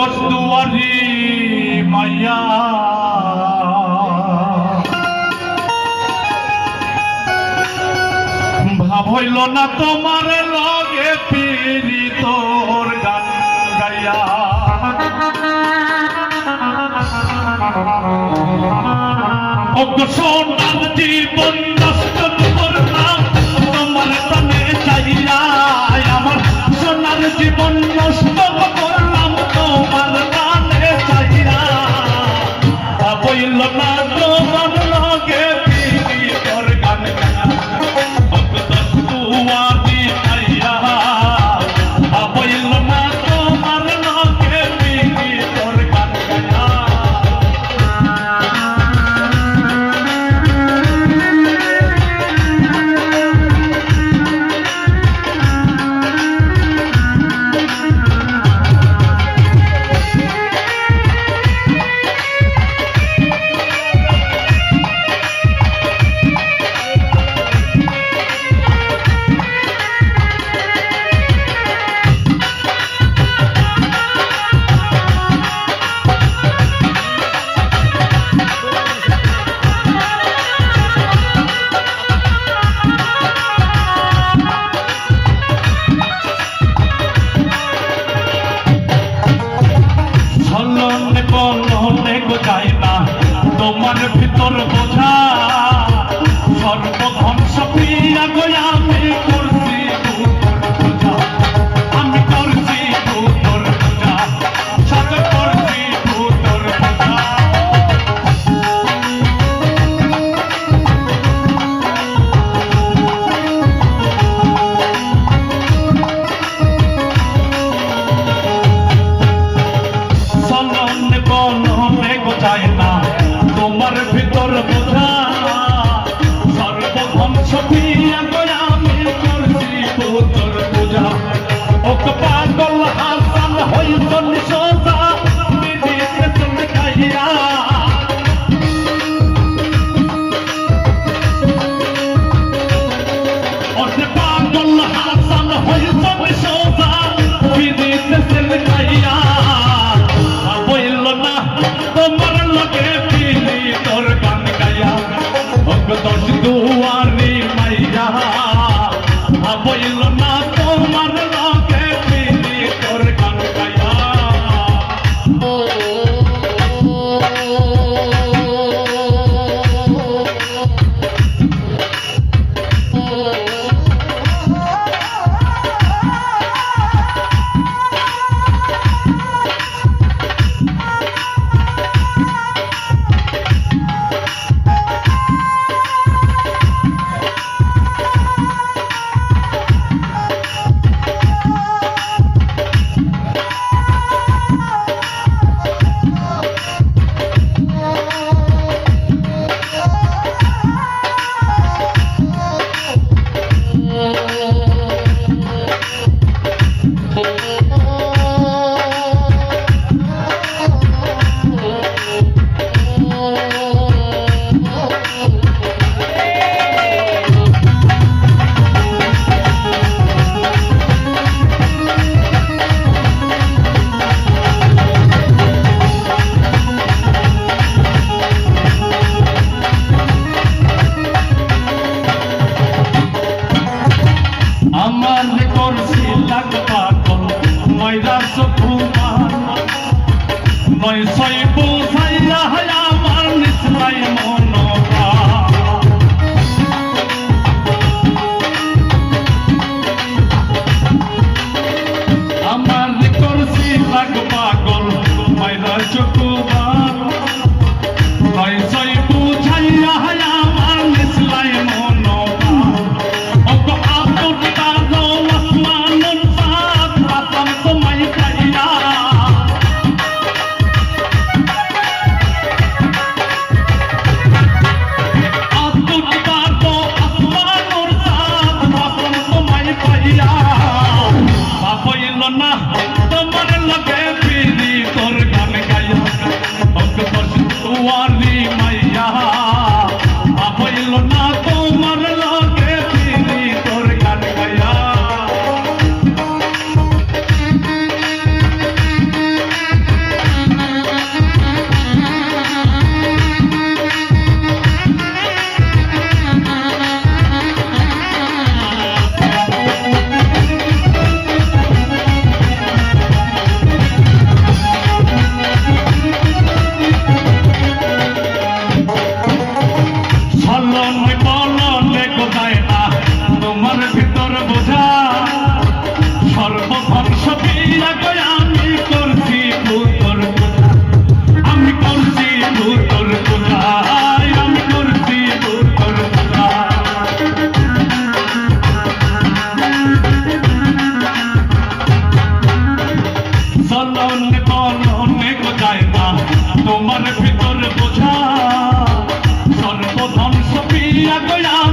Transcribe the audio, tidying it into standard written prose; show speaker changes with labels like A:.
A: দশ দুয়ারি মাইয়া ভাব হইল না তোমার লগে পিরি তোর গান গাইয়া সোনার জীবন নষ্ট করলাম তোমার টানে চাইয়া আমার সোনার জীবন নষ্ট করলাম তোমার টানে চাইয়া বইল না তোমার লগে পিরি তোর গান গাইয়া দশ দুয়ারি মাইয়া বইল না তোমার লগে পিরি তোর গান গাইয়া তোমার ভিতর বোঝা সর্বধ্বংস প্রিয়া গয়া আমি করছি পূজা আমি করছি তোর পূজা সব করছি তোর পূজা সলনে বলনে গোছায় না তোমার ভিতর বোঝা সর্বধ্বংস প্রিয়া গয়া আমি করছি তোর পূজা ওক পাগল হাসান হইজন সোজা বিদিতে তুমি খাইয়া ওক পাগল হাসান হইজন সোজা বিদিতে তুমি খাইয়া বইল না তোমার লগে পিলি তোর গান গাইয়া দশ দুয়ারি মাইয়া বইল না তোমার লগে পিলি তোর গান গাইয়া আমার করছি লাগ পাগল ময়রা সুকুমা নয় সই বুঝাইয়া আমার নিশ্চয় মনোবা আমার করছি লাগ পাগল ময়রা সুকুমা নয় সই বুঝাইয়া আমার নিশ্চয় মনোবা চরণে গো যায় না তোমার ভিতর বোঝা সর্বধন সপিয়া গয়া